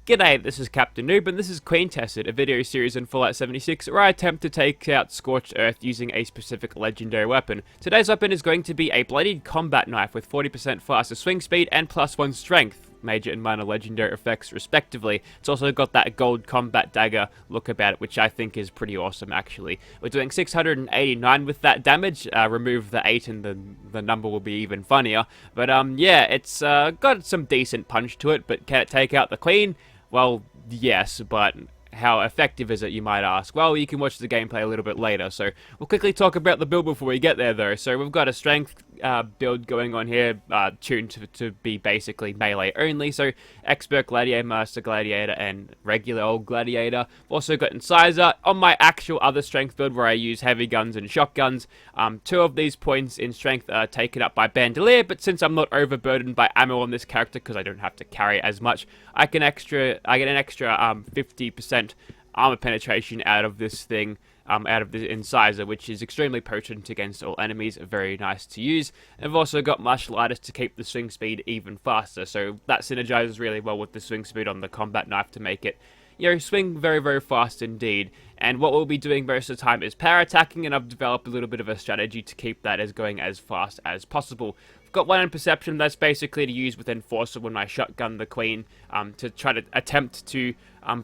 G'day, this is Captainoob, and this is Queen Tested, a video series in Fallout 76 where I attempt to take out Scorched Earth using a specific legendary weapon. Today's weapon is going to be a Bloodied combat knife with 40% faster swing speed and +1 strength, major and minor legendary effects respectively. It's also got that gold combat dagger look about it, which I think is pretty awesome actually. We're doing 689 with that damage, remove the 8 and the number will be even funnier. But yeah, it's got some decent punch to it, but can it take out the Queen? Well, yes, but how effective is it, you might ask? Well, you can watch the gameplay a little bit later, so we'll quickly talk about the build before we get there, though. So we've got a strength build going on here, tuned to be basically melee only, so Expert Gladiator, Master Gladiator, and regular old Gladiator. We've also got Incisor. On my actual other strength build, where I use heavy guns and shotguns, 2 of these points in strength are taken up by Bandolier, but since I'm not overburdened by ammo on this character, because I don't have to carry as much, I get an extra 50% armor penetration out of this thing, out of the Incisor, which is extremely potent against all enemies, very nice to use. And I've also got Martial Artist to keep the swing speed even faster, so that synergizes really well with the swing speed on the combat knife to make it, you know, swing very, very fast indeed. And what we'll be doing most of the time is power attacking, and I've developed a little bit of a strategy to keep that as going as fast as possible. I've got one in Perception, that's basically to use with Enforcer when I shotgun the Queen, to try to attempt to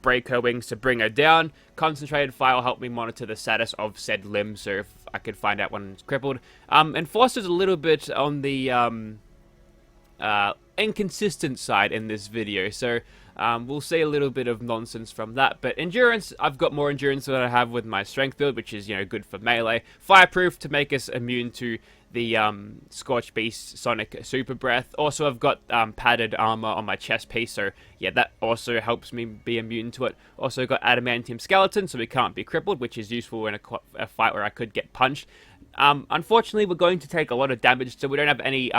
break her wings to bring her down. Concentrated Fire will help me monitor the status of said limb, so if I could find out when it's crippled. Enforcer's a little bit on the inconsistent side in this video, so we'll see a little bit of nonsense from that. But Endurance, I've got more Endurance than I have with my Strength build, which is, you know, good for melee. Fireproof to make us immune to the Scorched Beast Sonic Super Breath. Also, I've got padded armor on my chest piece, so yeah, that also helps me be immune to it. Also got Adamantium Skeleton, so we can't be crippled, which is useful in a fight where I could get punched. Unfortunately, we're going to take a lot of damage, so we don't have any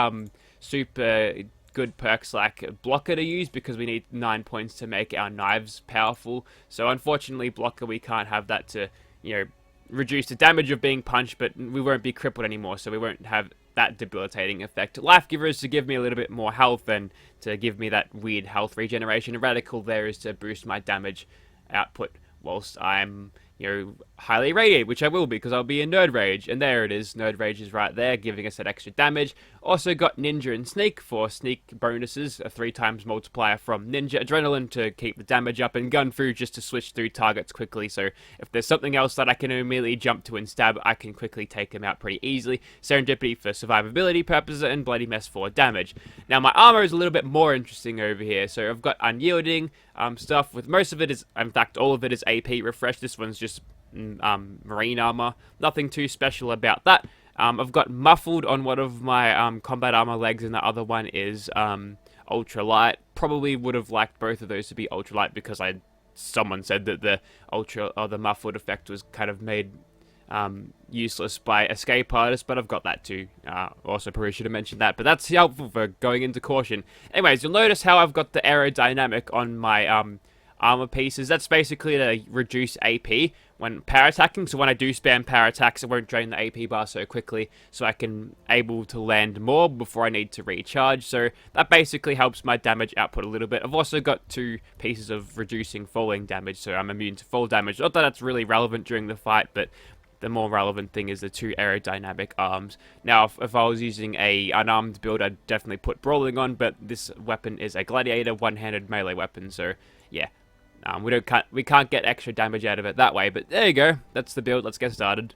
super good perks like Blocker to use, because we need 9 points to make our knives powerful. So unfortunately, Blocker, we can't have that to, you know, reduce the damage of being punched, but we won't be crippled anymore, so we won't have that debilitating effect. Life Giver is to give me a little bit more health and to give me that weird health regeneration. And Radical there is to boost my damage output whilst I'm, you know, highly radiated, which I will be because I'll be in Nerd Rage. And there it is, Nerd Rage is right there, giving us that extra damage. Also got Ninja and Sneak for sneak bonuses, a 3 times multiplier from Ninja. Adrenaline to keep the damage up, and Gun Through just to switch through targets quickly, so if there's something else that I can immediately jump to and stab, I can quickly take them out pretty easily. Serendipity for survivability purposes, and Bloody Mess for damage. Now my armor is a little bit more interesting over here, so I've got Unyielding stuff, with most of it is, in fact all of it is AP refresh. This one's just marine armor, nothing too special about that. I've got Muffled on one of my combat armor legs, and the other one is ultra light. Probably would have liked both of those to be ultra light, because someone said that the the muffled effect was kind of made useless by Escape Artist, but I've got that too. Also probably should have mentioned that, but that's helpful for going into Caution. Anyways, you'll notice how I've got the aerodynamic on my armor pieces. That's basically to reduce AP when power attacking, so when I do spam power attacks, it won't drain the AP bar so quickly, so I can able to land more before I need to recharge. So that basically helps my damage output a little bit. I've also got 2 pieces of reducing falling damage, so I'm immune to fall damage. Not that that's really relevant during the fight, but the more relevant thing is the 2 aerodynamic arms. Now, if I was using a unarmed build, I'd definitely put Brawling on, but this weapon is a Gladiator one-handed melee weapon, so yeah. We can't get extra damage out of it that way, but there you go. That's the build. Let's get started.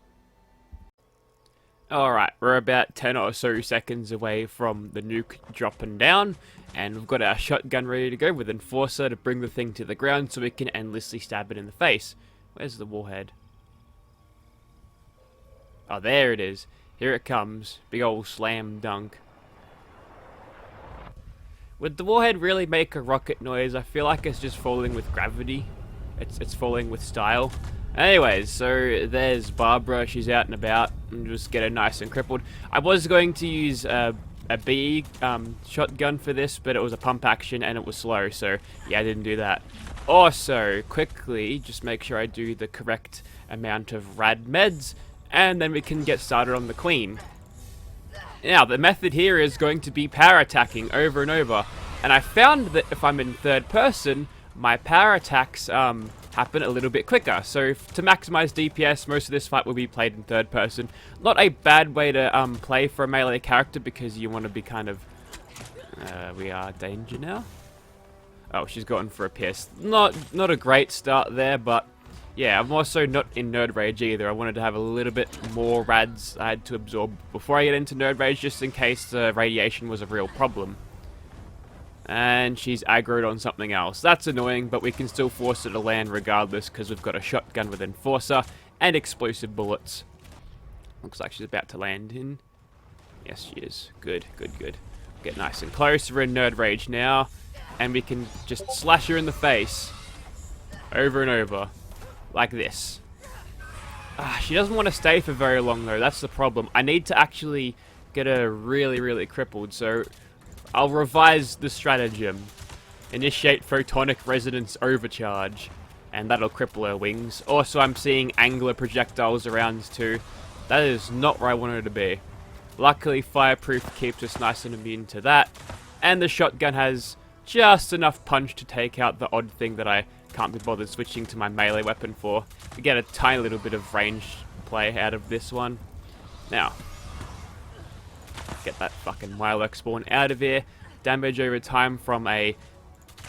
Alright, we're about 10 or so seconds away from the nuke dropping down, and we've got our shotgun ready to go with Enforcer to bring the thing to the ground so we can endlessly stab it in the face. Where's the warhead? Oh, there it is. Here it comes. Big old slam dunk. Would the warhead really make a rocket noise? I feel like it's just falling with gravity. It's falling with style. Anyways, so there's Barbara. She's out and about, and just get her nice and crippled. I was going to use a BE shotgun for this, but it was a pump action and it was slow, so yeah, I didn't do that. Also, quickly, just make sure I do the correct amount of rad meds, and then we can get started on the Queen. Now, the method here is going to be power attacking over and over, and I found that if I'm in third person, my power attacks happen a little bit quicker. So to maximize DPS, most of this fight will be played in third person. Not a bad way to play for a melee character, because you want to be kind of... we are danger now. Oh, she's gotten for a piss. Not a great start there, but yeah, I'm also not in Nerd Rage either. I wanted to have a little bit more rads I had to absorb before I get into Nerd Rage, just in case the radiation was a real problem. And she's aggroed on something else. That's annoying, but we can still force her to land regardless, because we've got a shotgun with Enforcer and explosive bullets. Looks like she's about to land in. Yes, she is. Good, good, good. Get nice and close. We're in Nerd Rage now, and we can just slash her in the face over and over, like this. She doesn't want to stay for very long, though. That's the problem. I need to actually get her really, really crippled, so I'll revise the stratagem. Initiate Photonic Resonance Overcharge, and that'll cripple her wings. Also, I'm seeing angular projectiles around too. That is not where I want her to be. Luckily, Fireproof keeps us nice and immune to that, and the shotgun has just enough punch to take out the odd thing that I can't be bothered switching to my melee weapon for. We get a tiny little bit of range play out of this one. Now, get that fucking Mirelurk spawn out of here. Damage over time from a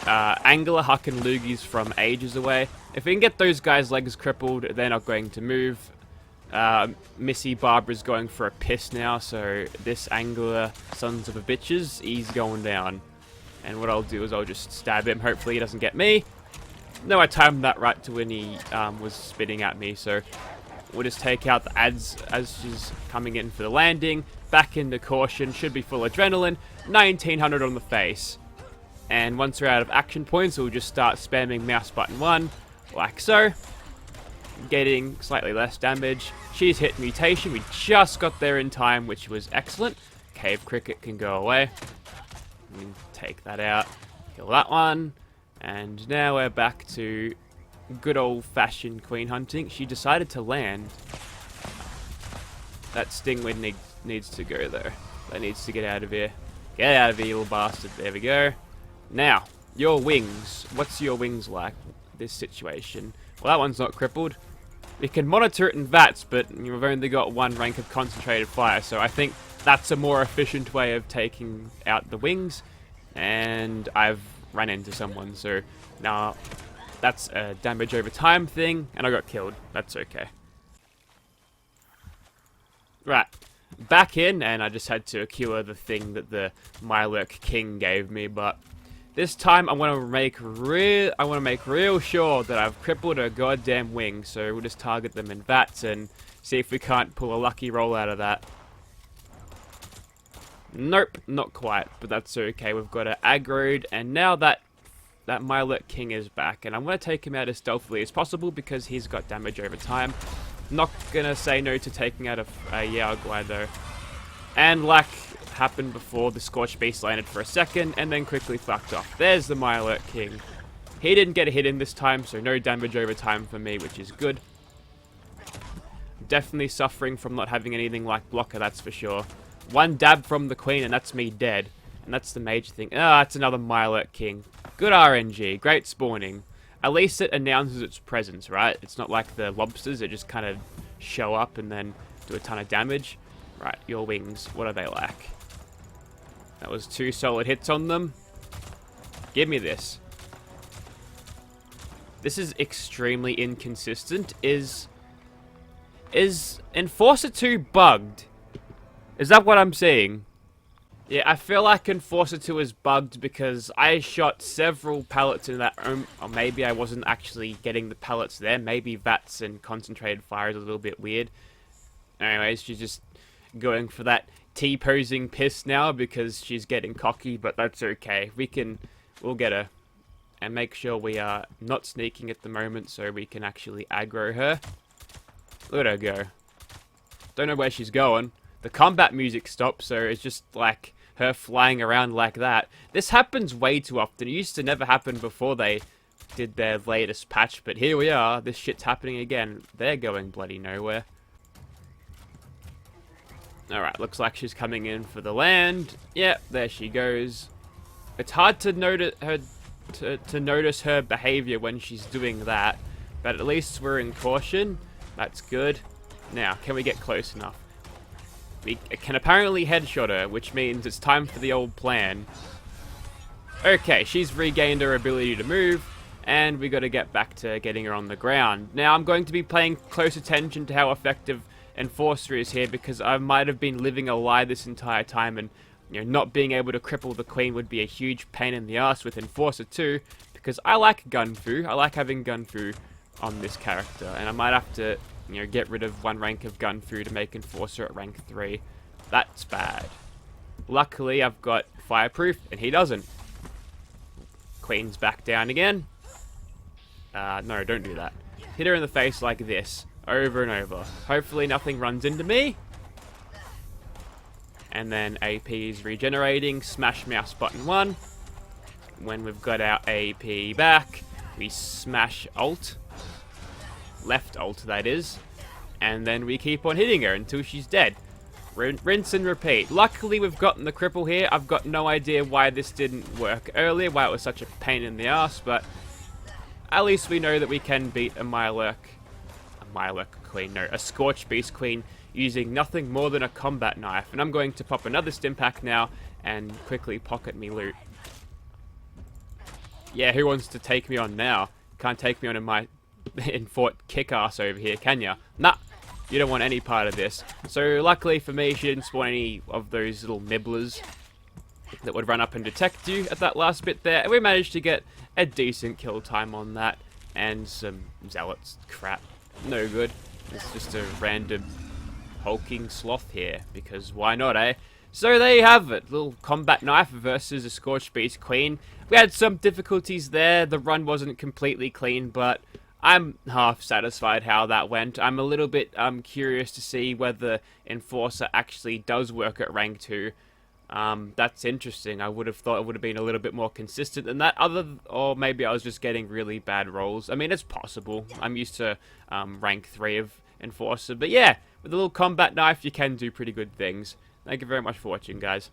Angular Huck and Loogies from ages away. If we can get those guys' legs crippled, they're not going to move. Missy Barbara's going for a piss now, so this Angular sons of a bitches, he's going down. And what I'll do is I'll just stab him. Hopefully he doesn't get me. No, I timed that right to when he was spitting at me, so we'll just take out the ads as she's coming in for the landing. Back into caution, should be full adrenaline. 1900 on the face. And once we're out of action points, we'll just start spamming mouse button 1, like so. Getting slightly less damage. She's hit mutation. We just got there in time, which was excellent. Cave Cricket can go away. Take that out. Kill that one. And now we're back to good old-fashioned queen hunting. She decided to land. That Stingwing needs to go, though. That needs to get out of here. Get out of here, you little bastard. There we go. Now, your wings. What's your wings like, this situation? Well, that one's not crippled. We can monitor it in VATS, but we've only got one rank of concentrated fire, so I think that's a more efficient way of taking out the wings. And I've ran into someone, so now that's a damage over time thing, and I got killed. That's okay. Right, back in, and I just had to cure the thing that the Mirelurk King gave me, but this time I want to make real sure that I've crippled a goddamn wing, so we'll just target them in VATS and see if we can't pull a lucky roll out of that. Nope, not quite, but that's okay. We've got it aggroed, and now that Mirelurk King is back, and I'm going to take him out as stealthily as possible because he's got damage over time. Not going to say no to taking out a Yaoguai though. And like happened before, the Scorched Beast landed for a second and then quickly fucked off. There's the Mirelurk King. He didn't get a hit in this time, so no damage over time for me, which is good. Definitely suffering from not having anything like blocker, that's for sure. One dab from the queen and that's me dead. And that's the major thing. Ah, it's another Mirelurk King. Good RNG, great spawning. At least it announces its presence, right? It's not like the lobsters that just kind of show up and then do a ton of damage. Right, your wings, what are they like? That was 2 solid hits on them. Give me this. This is extremely inconsistent. Is Enforcer 2 bugged? Is that what I'm seeing? Yeah, I feel like Enforcer 2 is bugged because I shot several pellets in that room. Or maybe I wasn't actually getting the pellets there. Maybe VATS and concentrated fire is a little bit weird. Anyways, she's just going for that T-posing piss now because she's getting cocky, but that's okay. We'll get her. And make sure we are not sneaking at the moment so we can actually aggro her. Let her go. Don't know where she's going. The combat music stops, so it's just like her flying around like that. This happens way too often. It used to never happen before they did their latest patch, but here we are. This shit's happening again. They're going bloody nowhere. Alright, looks like she's coming in for the land. Yep, there she goes. It's hard to note her to notice her behavior when she's doing that. But at least we're in caution. That's good. Now, can we get close enough? We can apparently headshot her, which means it's time for the old plan. Okay, she's regained her ability to move, and we got to get back to getting her on the ground. Now, I'm going to be paying close attention to how effective Enforcer is here, because I might have been living a lie this entire time, and not being able to cripple the Queen would be a huge pain in the ass with Enforcer too, because I like Gunfu. I like having Gunfu on this character, and I might have to get rid of one rank of Gunfu to make Enforcer at rank 3. That's bad. Luckily, I've got Fireproof, and he doesn't. Queen's back down again. No, don't do that. Hit her in the face like this, over and over. Hopefully nothing runs into me. And then AP is regenerating. Smash mouse button 1. When we've got our AP back, we smash Alt. Left Alt, that is. And then we keep on hitting her until she's dead. Rinse and repeat. Luckily, we've gotten the cripple here. I've got no idea why this didn't work earlier, why it was such a pain in the ass, but at least we know that we can beat a Mirelurk Queen, no, a Scorch Beast Queen using nothing more than a combat knife. And I'm going to pop another Stimpak now and quickly pocket me loot. Yeah, who wants to take me on now? Can't take me on in my Fort kick-ass over here, can ya? Nah, you don't want any part of this. So luckily for me, she didn't spawn any of those little nibblers that would run up and detect you at that last bit there. And we managed to get a decent kill time on that. And some Zealots crap. No good. It's just a random hulking sloth here, because why not, eh? So there you have it. Little combat knife versus a Scorched Beast Queen. We had some difficulties there. The run wasn't completely clean, but I'm half satisfied how that went. I'm a little bit curious to see whether Enforcer actually does work at rank 2. That's interesting. I would have thought it would have been a little bit more consistent than that. Or maybe I was just getting really bad rolls. I mean, it's possible. I'm used to rank 3 of Enforcer. But yeah, with a little combat knife, you can do pretty good things. Thank you very much for watching, guys.